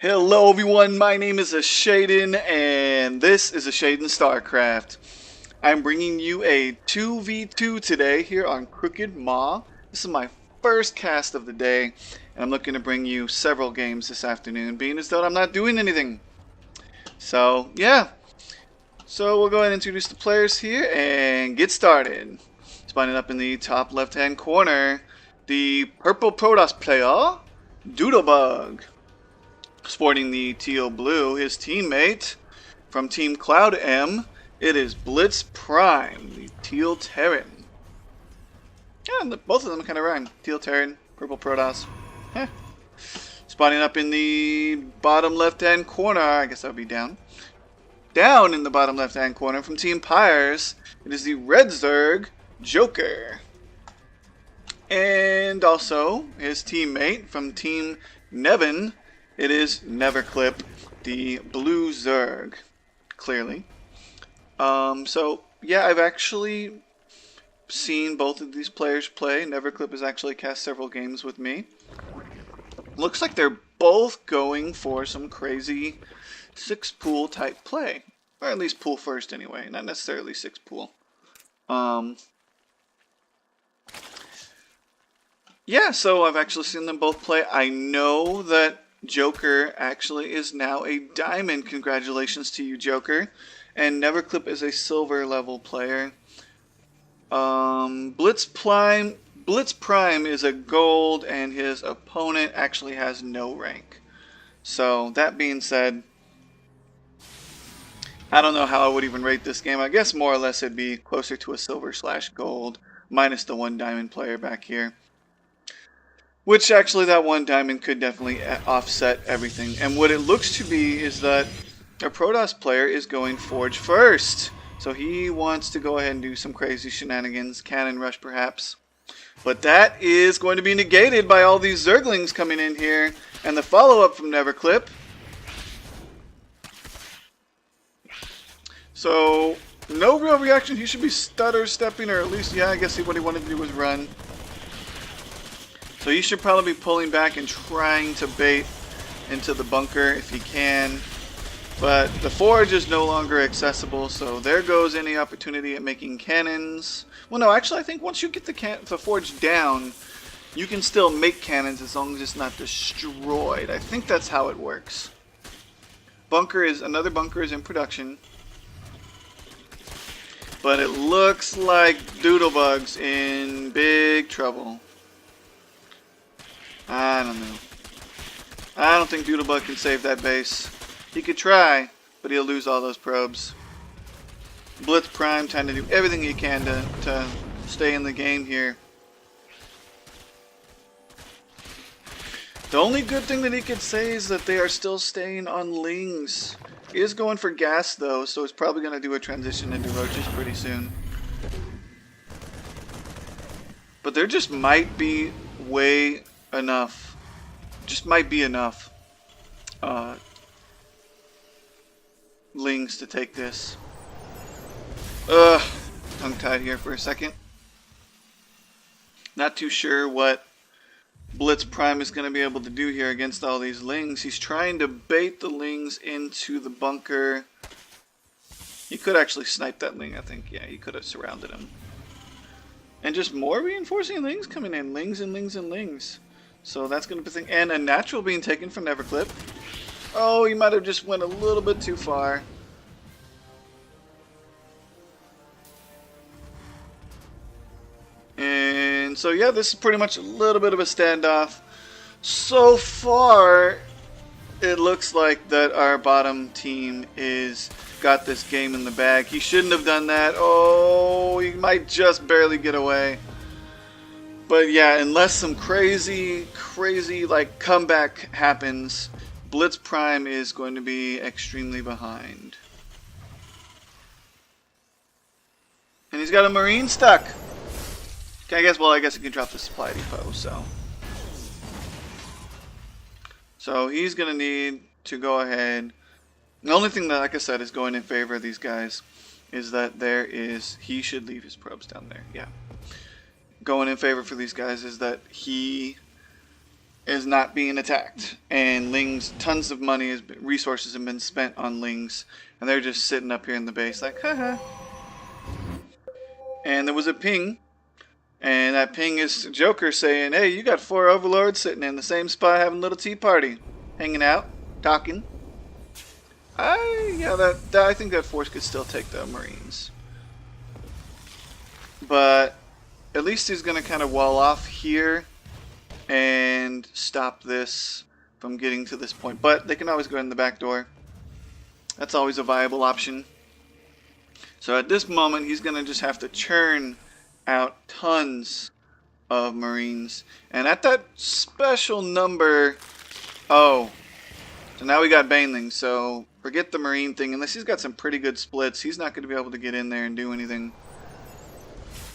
Hello everyone, my name is Ashaeden and this is AshaedenStarCraft. I'm bringing you a 2v2 today here on Crooked Maw. This is my first cast of the day and I'm looking to bring you several games this afternoon, being as though I'm not doing anything. So yeah, we'll go ahead and introduce the players here and get started. Spawning up in the top left hand corner, the purple Protoss player, DoodleBug. Sporting the teal blue, his teammate from Team cloudM, it is BlitZPrimE, the teal Terran. Yeah, both of them kind of rhyme. Teal Terran, purple Protoss. Heh. Spawning up in the bottom left-hand corner, I guess that would be down. Down in the bottom left-hand corner from Team Pyres, it is the red Zerg, Joker. And also, his teammate from Team NevN, it is neverclip, the blue Zerg, clearly. So, yeah, I've actually seen both of these players play. Neverclip has actually cast several games with me. Looks like they're both going for some crazy 6-pool type play. Or at least pool first anyway, not necessarily 6-pool. Yeah, so I've actually seen them both play. I know that Joker actually is now a diamond. Congratulations to you, Joker. And neverclip is a silver level player. BlitZPrimE is a gold, and his opponent actually has no rank. So that being said, I don't know how I would even rate this game. I guess more or less it'd be closer to a silver/gold, minus the 1 diamond player back here. Which actually that 1 diamond could definitely offset everything. And what it looks to be is that a Protoss player is going Forge first. So he wants to go ahead and do some crazy shenanigans, cannon rush perhaps. But that is going to be negated by all these Zerglings coming in here. And the follow-up from neverclip. So no real reaction. He should be stutter stepping, or at least, yeah, I guess what he wanted to do was run. So he should probably be pulling back and trying to bait into the bunker if he can. But the forge is no longer accessible, so there goes any opportunity at making cannons. Well, no, actually I think once you get the forge down, you can still make cannons as long as it's not destroyed. I think that's how it works. Another bunker is in production. But it looks like DoodleBug's in big trouble. I don't know. I don't think DoodleBug can save that base. He could try, but he'll lose all those probes. BlitZPrimE trying to do everything he can to stay in the game here. The only good thing that he could say is that they are still staying on Lings. He is going for gas though, so it's probably going to do a transition into roaches pretty soon. But there just might be enough. Just might be enough Lings to take this. Tongue-tied here for a second. Not too sure what BlitZPrimE is going to be able to do here against all these Lings. He's trying to bait the Lings into the bunker. He could actually snipe that Ling, I think. Yeah, he could have surrounded him. And just more reinforcing Lings coming in. Lings and Lings and Lings. So that's going to be the thing. And a natural being taken from neverclip. Oh, he might have just went a little bit too far. And so yeah, this is pretty much a little bit of a standoff. So far, it looks like that our bottom team is got this game in the bag. He shouldn't have done that. Oh, he might just barely get away. But yeah, unless some crazy like comeback happens, BlitZPrimE is going to be extremely behind. And he's got a Marine stuck. Okay, I guess he can drop the supply depot, so he's gonna need to go ahead. The only thing that, like I said, is going in favor of these guys is that he should leave his probes down there. Yeah. Going in favor for these guys is that he is not being attacked, and Lings, tons of money, resources have been spent on Lings, and they're just sitting up here in the base like, haha. And there was a ping, and that ping is Joker saying, hey, you got 4 overlords sitting in the same spot having a little tea party, hanging out, talking. I think that force could still take the Marines, but at least he's gonna kind of wall off here and stop this from getting to this point. But they can always go in the back door. That's always a viable option. So at this moment, he's going to just have to churn out tons of Marines. And at that special number... Oh. So now we got Banelings. So forget the Marine thing. Unless he's got some pretty good splits, he's not going to be able to get in there and do anything.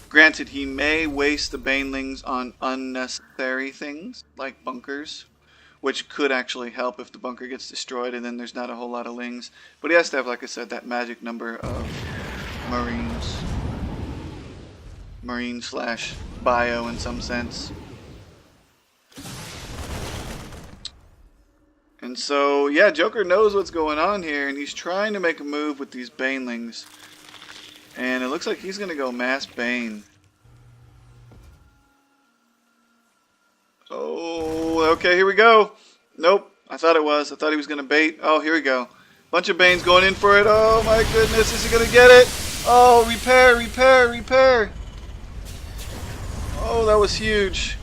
Granted, he may waste the Banelings on unnecessary things, like bunkers, which could actually help if the bunker gets destroyed and then there's not a whole lot of Lings. But he has to have, like I said, that magic number of Marines. Marine/bio in some sense. And so, yeah, Joker knows what's going on here, and he's trying to make a move with these Banelings. And it looks like he's going to go mass Bane. Oh, okay, here we go. Nope, I thought it was. I thought he was going to bait. Oh, here we go. Bunch of Banes going in for it. Oh, my goodness, is he going to get it? Oh, repair, repair, repair. Oh, that was huge.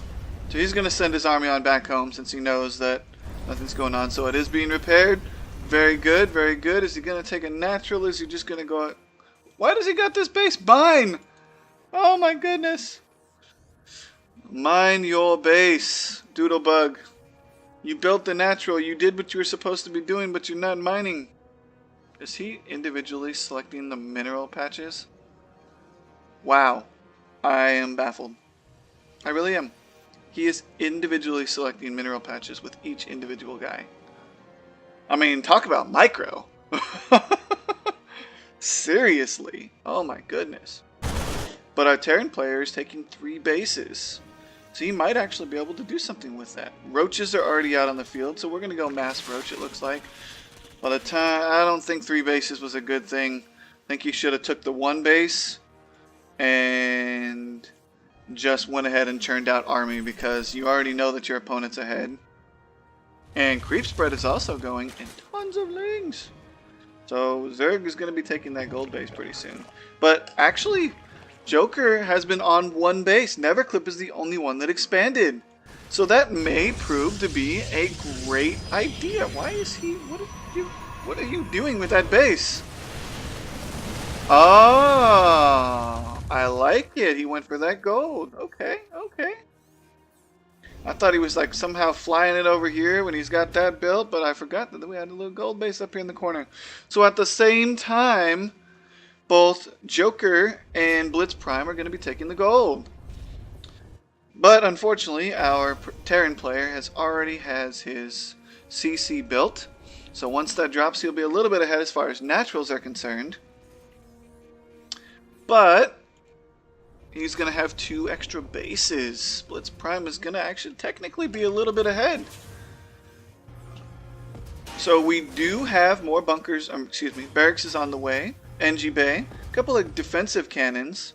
So he's going to send his army on back home since he knows that nothing's going on. So it is being repaired. Very good, very good. Is he going to take a natural? Is he just going to go... Why does he got this base? Mine! Oh my goodness. Mine your base, DoodleBug. You built the natural. You did what you were supposed to be doing, but you're not mining. Is he individually selecting the mineral patches? Wow. I am baffled. I really am. He is individually selecting mineral patches with each individual guy. I mean, talk about micro. Seriously. Oh my goodness. But our Terran player is taking 3 bases. So he might actually be able to do something with that. Roaches are already out on the field, so we're going to go mass roach, it looks like. By the time, I don't think 3 bases was a good thing. I think he should have took the 1 base and just went ahead and churned out army, because you already know that your opponent's ahead. And creep spread is also going, and tons of Lings. So Zerg is going to be taking that gold base pretty soon. But actually, Joker has been on 1 base. Neverclip is the only one that expanded. So that may prove to be a great idea. Why is he... What are you doing with that base? Oh, I like it. He went for that gold. Okay, okay. I thought he was like somehow flying it over here when he's got that built, but I forgot that we had a little gold base up here in the corner. So at the same time, both Joker and BlitZPrimE are going to be taking the gold. But unfortunately, our Terran player already has his CC built. So once that drops, he'll be a little bit ahead as far as naturals are concerned. But he's going to have 2 extra bases. BlitZPrimE is going to actually technically be a little bit ahead. So we do have more bunkers, barracks is on the way. NG Bay. A couple of defensive cannons.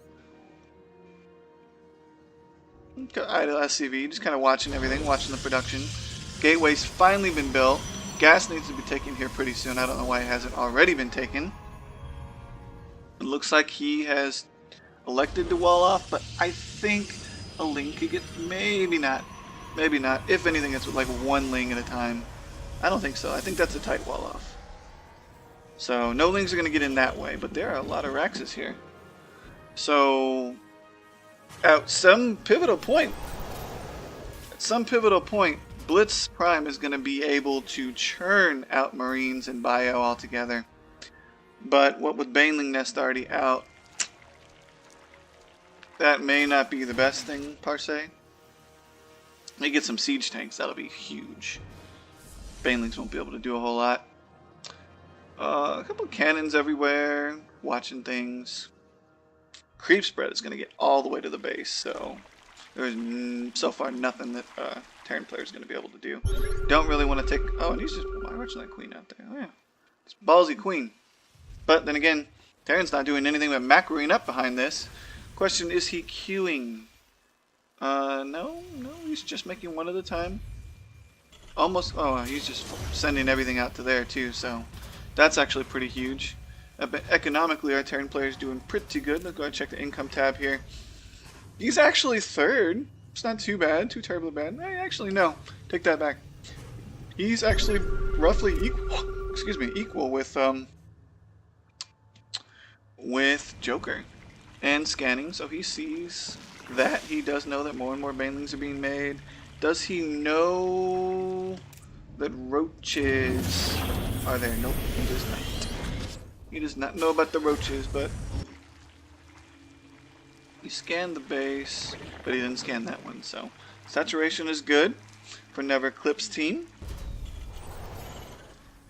Idle SCV, just kind of watching everything, watching the production. Gateway's finally been built. Gas needs to be taken here pretty soon. I don't know why it hasn't already been taken. It looks like he has elected to wall off, but I think a Ling could get... Maybe not. Maybe not. If anything, it's like 1 Ling at a time. I don't think so. I think that's a tight wall off. So no Lings are going to get in that way, but there are a lot of Raxes here. So at some pivotal point, BlitZPrimE is going to be able to churn out Marines and bio altogether. But what with Baneling Nest already out, that may not be the best thing per se. They get some siege tanks, that'll be huge. Banelings won't be able to do a whole lot. A couple of cannons everywhere, watching things. Creep spread is going to get all the way to the base, so there's so far nothing that Terran player is going to be able to do. Don't really want to take... Oh, and he's just watching that queen out there. Oh, yeah. It's ballsy queen. But then again, Terran's not doing anything but macroing up behind this. Question, is he queuing? No, he's just making one at a time. Almost, oh, he's just sending everything out to there too, so that's actually pretty huge. Economically, our Terran player is doing pretty good. Let's go ahead and check the income tab here. He's actually third. It's not too bad, too terribly bad. Actually, no, take that back. He's actually roughly equal with Joker and scanning, so he sees that. He does know that more and more banelings are being made. Does he know that roaches are there? Nope, he does not. He does not know about the roaches, but he scanned the base, but he didn't scan that one, so saturation is good for neverclip's team.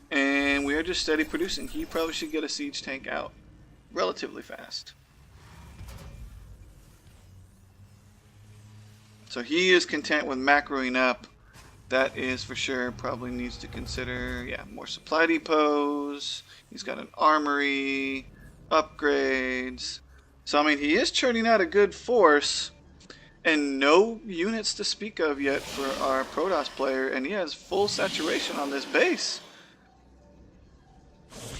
And we are just steady producing. He probably should get a siege tank out relatively fast. So he is content with macroing up. That is for sure. Probably needs to consider, yeah, more supply depots. He's got an armory, upgrades. So I mean, he is churning out a good force, and no units to speak of yet for our Protoss player, and he has full saturation on this base.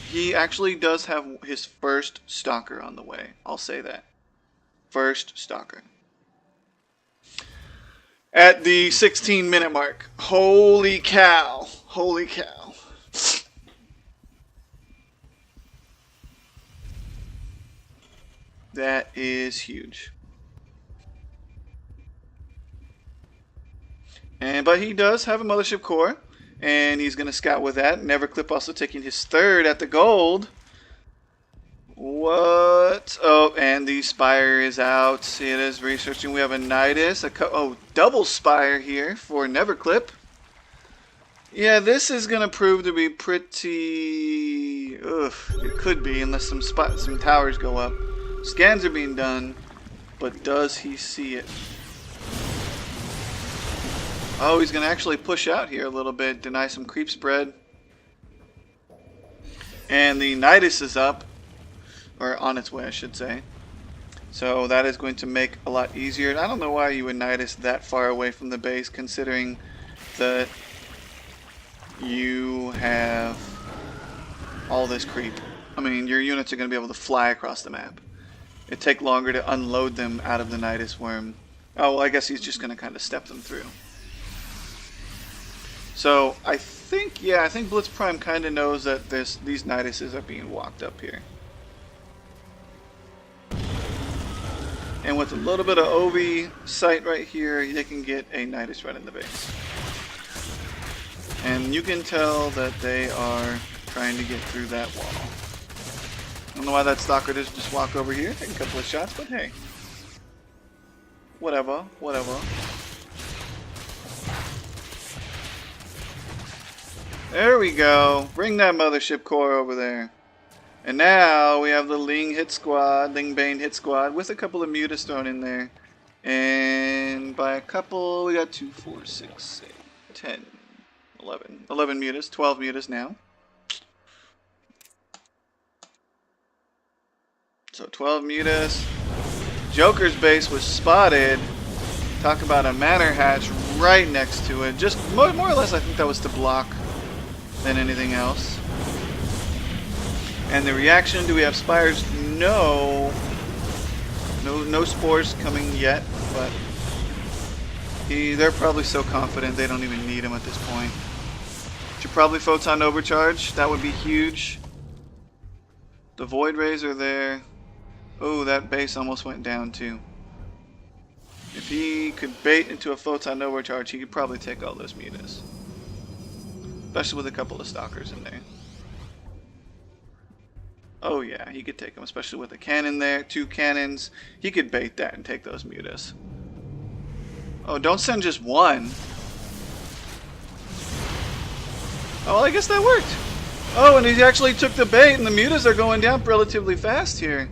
He actually does have his first stalker on the way. I'll say that. First stalker. At the 16-minute mark. Holy cow. Holy cow. That is huge. But he does have a mothership core, and he's going to scout with that. Neverclip also taking his third at the gold. What? Oh, and the Spire is out. See, it is researching. We have a Nidus. Double Spire here for neverclip. Yeah, this is going to prove to be pretty... Ugh, it could be, unless some towers go up. Scans are being done, but does he see it? Oh, he's going to actually push out here a little bit, deny some creep spread. And the Nidus is up. Or on its way, I should say. So that is going to make a lot easier. I don't know why you would Nidus that far away from the base, considering that you have all this creep. I mean, your units are going to be able to fly across the map. It'd take longer to unload them out of the Nidus worm. Oh, well, I guess he's just going to kind of step them through. So I think BlitZPrime kind of knows that these Niduses are being walked up here. And with a little bit of OV sight right here, they can get a Nidus right in the base. And you can tell that they are trying to get through that wall. I don't know why that stalker doesn't just walk over here, take a couple of shots, but hey. Whatever. There we go. Bring that mothership core over there. And now we have the Ling Bane hit squad with a couple of mutas thrown in there. And by a couple, we got 2, 4, 6, 8, 10, 11. 11 mutas, 12 mutas now. So 12 mutas. Joker's base was spotted. Talk about a manor hatch right next to it. Just more or less, I think that was to block than anything else. And the reaction, do we have spires? No spores coming yet, but they're probably so confident they don't even need them at this point. Should probably photon overcharge. That would be huge. The void rays are there. Oh, that base almost went down too. If he could bait into a photon overcharge, he could probably take all those mutas. Especially with a couple of stalkers in there. Oh yeah, he could take them, especially with a cannon there, 2 cannons. He could bait that and take those mutas. Oh, don't send just one. Oh, well, I guess that worked. Oh, and he actually took the bait, and the mutas are going down relatively fast here.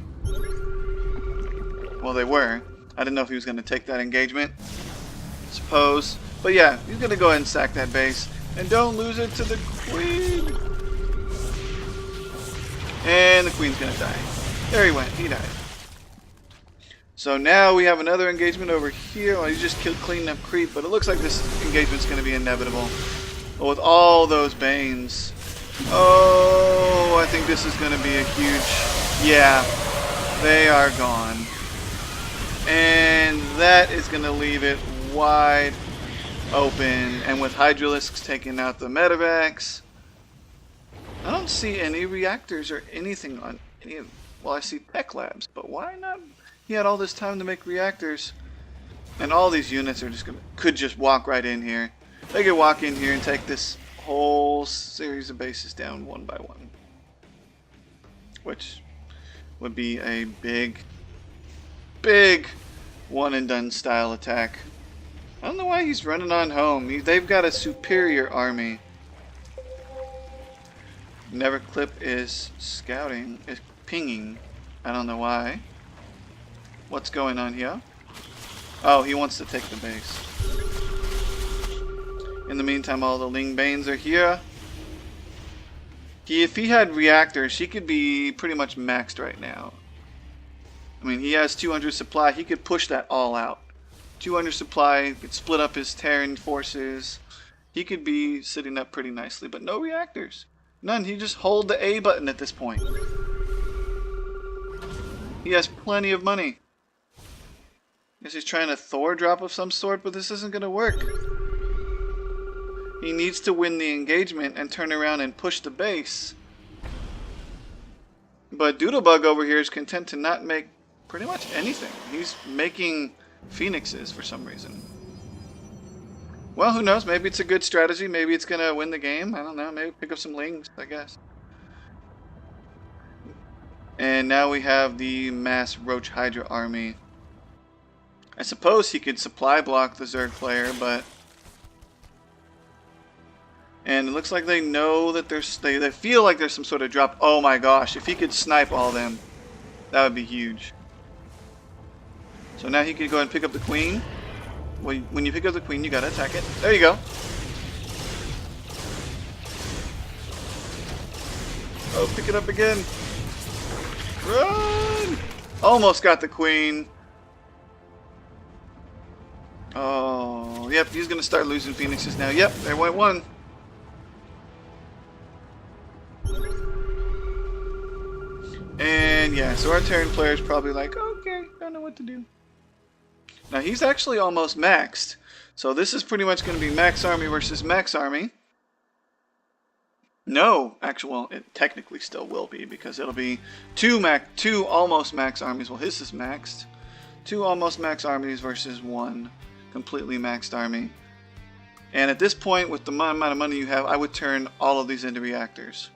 Well, they were. I didn't know if he was going to take that engagement. Suppose. But yeah, he's gonna go ahead and sack that base. And don't lose it to the queen. And the queen's gonna die. There he went, he died. So now we have another engagement over here. Well, he's just cleaning up creep, but it looks like this engagement's gonna be inevitable. But with all those Banes. Oh, I think this is gonna be a huge, yeah, they are gone. And that is gonna leave it wide open. And with Hydralisks taking out the medevacs, I don't see any reactors or anything on any of, well, I see tech labs, but why not? He had all this time to make reactors. And all these units are just gonna, could just walk right in here. They could walk in here and take this whole series of bases down one by one. Which would be a big one and done style attack. I don't know why he's running on home. They've got a superior army. Neverclip is scouting, is pinging. I don't know why. What's going on here? Oh, he wants to take the base. In the meantime, all the Ling Banes are here. If he had reactors, he could be pretty much maxed right now. I mean, he has 200 supply. He could push that all out. 200 supply, could split up his Terran forces. He could be sitting up pretty nicely, but no reactors. None. He just hold the A button at this point. He has plenty of money. Guess he's trying a Thor drop of some sort, but this isn't going to work. He needs to win the engagement and turn around and push the base. But DoodleBug over here is content to not make pretty much anything. He's making phoenixes for some reason. Well, who knows? Maybe it's a good strategy. Maybe it's going to win the game. I don't know. Maybe pick up some Lings, I guess. And now we have the mass Roach Hydra army. I suppose he could supply block the Zerg player, but... And it looks like they know that they feel like there's some sort of drop. Oh my gosh, if he could snipe all of them, that would be huge. So now he could go ahead and pick up the queen. When you pick up the queen, you gotta attack it. There you go. Oh, pick it up again. Run! Almost got the queen. Oh, yep, he's gonna start losing phoenixes now. Yep, there went one. And yeah, so our Terran player is probably like, okay, don't know what to do. Now he's actually almost maxed. So this is pretty much going to be max army versus max army. No, actual, it technically still will be because it'll be two almost max armies. Well, his is maxed. 2 almost max armies versus 1 completely maxed army. And at this point, with the amount of money you have, I would turn all of these into reactors.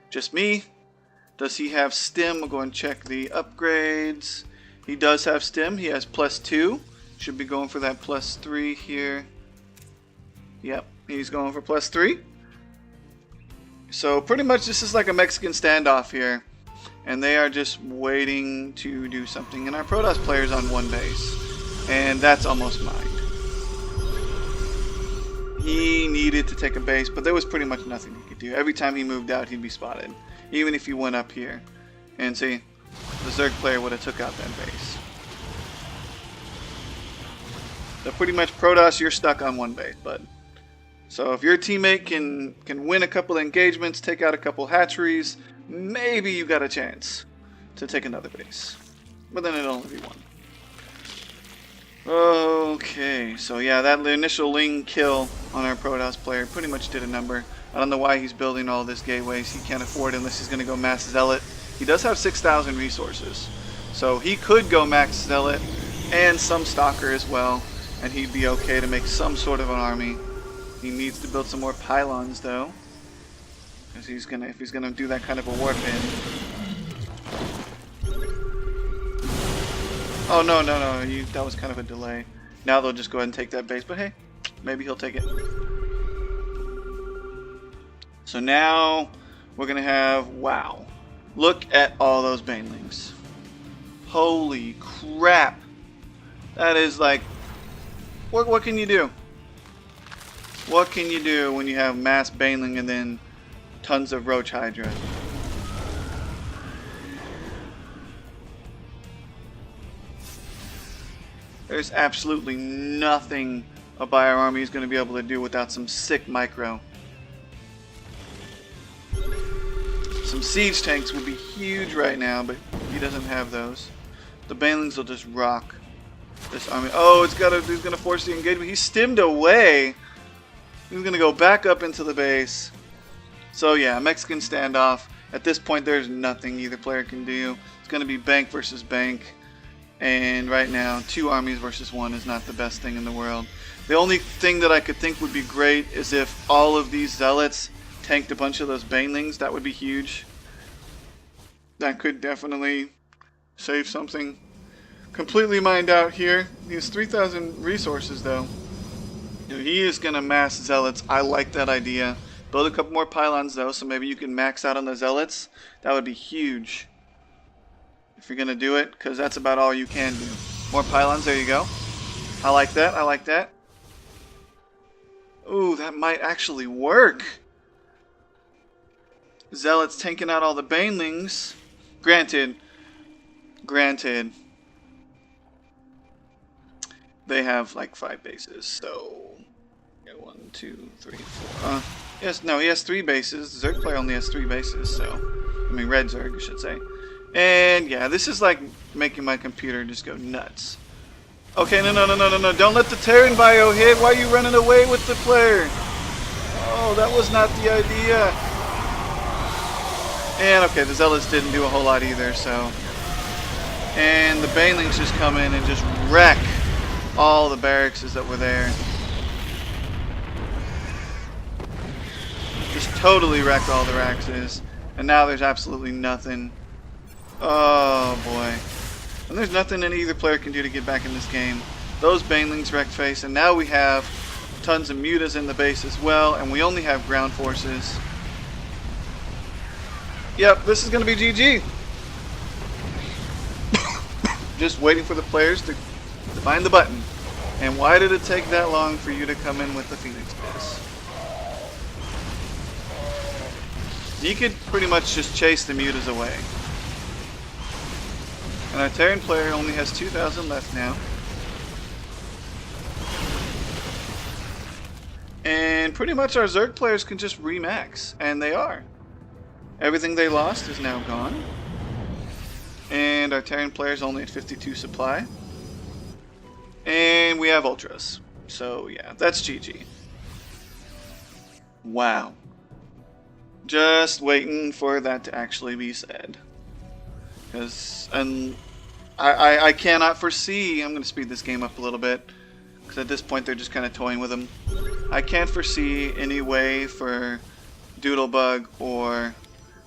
Just me. Does he have stim? We'll go and check the upgrades. He does have stim. He has +2. Should be going for that +3 here. Yep, he's going for +3. So pretty much this is like a Mexican standoff here. And they are just waiting to do something. And our Protoss player's on 1 base. And that's almost mined. He needed to take a base, but there was pretty much nothing he could do. Every time he moved out, he'd be spotted. Even if he went up here. And see, the Zerg player would have took out that base. So pretty much Protoss, you're stuck on 1 base, bud. So if your teammate can win a couple engagements, take out a couple hatcheries, maybe you got a chance to take another base. But then it'll only be 1. Okay, so yeah, that initial Ling kill on our Protoss player pretty much did a number. I don't know why he's building all this gateways. He can't afford it unless he's going to go max Zealot. He does have 6,000 resources. So he could go max Zealot and some Stalker as well. And he'd be okay to make some sort of an army. He needs to build some more pylons though. Because if he's gonna do that kind of a warp in. Oh no, that was kind of a delay. Now they'll just go ahead and take that base, but hey, maybe he'll take it. So now we're gonna have, wow, look at all those banelings. Holy crap. That is like, what can you do? What can you do when you have mass baneling and then tons of roach hydra? There's absolutely nothing a Buyer Army is going to be able to do without some sick micro. Some siege tanks would be huge right now, but he doesn't have those. The banelings will just rock this army. Oh, he's gonna force the engagement. He's stemmed away. He's gonna go back up into the base. So yeah, Mexican standoff. At this point, there's nothing either player can do. It's gonna be bank versus bank. And right now, 2 armies versus 1 is not the best thing in the world. The only thing that I could think would be great is if all of these zealots tanked a bunch of those banelings. That would be huge. That could definitely save something. Completely mined out here. He has 3,000 resources though. He is going to mass zealots. I like that idea. Build a couple more pylons though, so maybe you can max out on the zealots. That would be huge if you're going to do it, because that's about all you can do. More pylons, there you go. I like that, I like that. Ooh, that might actually work. Zealots tanking out all the banelings. Granted, they have like 5 bases, so yeah, 1, 2, 3, 4. Yes, no, he has 3 bases. Zerg player only has 3 bases, so I mean red Zerg, I should say. And yeah, this is like making my computer just go nuts. Okay, no, don't let the Terran bio hit. Why are you running away with the player? Oh, that was not the idea. And okay, the zealots didn't do a whole lot either, so. And the banelings just come in and just wreck all the barracks that were there. Just totally wrecked all the Raxes. And now there's absolutely nothing. Oh boy. And there's nothing that either player can do to get back in this game. Those banelings wrecked face, and now we have tons of mutas in the base as well, and we only have ground forces. Yep, this is going to be GG. Just waiting for the players to find the button. And why did it take that long for you to come in with the Phoenix Piss? You could pretty much just chase the mutas away. And our Terran player only has 2,000 left now. And pretty much our Zerg players can just remax. And they are. Everything they lost is now gone. And our Terran player's only at 52 supply. And we have Ultras. So yeah, that's GG. Wow. Just waiting for that to actually be said. Because I cannot foresee. I'm going to speed this game up a little bit, because at this point they're just kind of toying with them. I can't foresee any way for DoodleBug or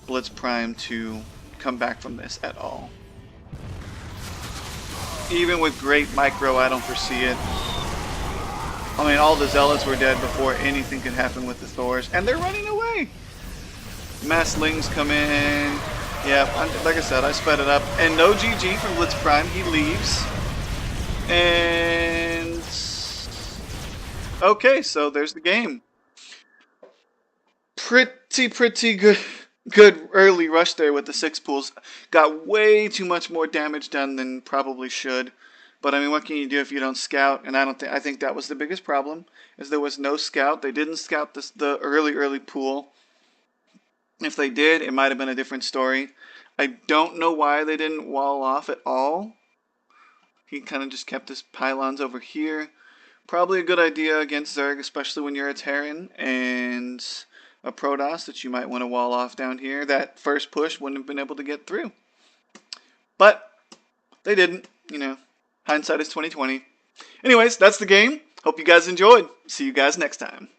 BlitZPrimE to come back from this at all. Even with great micro, I don't foresee it. I mean, all the Zealots were dead before anything could happen with the Thors, and they're running away. Mass Lings come in. Yeah, like I said, I sped it up. And no GG from BlitZPrimE. He leaves. And okay, so there's the game. Pretty good early rush there with the 6 pools. Got way too much more damage done than probably should. But I mean, what can you do if you don't scout? And I think that was the biggest problem, is there was no scout. They didn't scout the early pool. If they did, it might have been a different story. I don't know why they didn't wall off at all. He kind of just kept his pylons over here. Probably a good idea against Zerg, especially when you're a Terran and a Protoss, that you might want to wall off down here. That first push wouldn't have been able to get through. But they didn't, you know. Hindsight is 20/20. Anyways, that's the game. Hope you guys enjoyed. See you guys next time.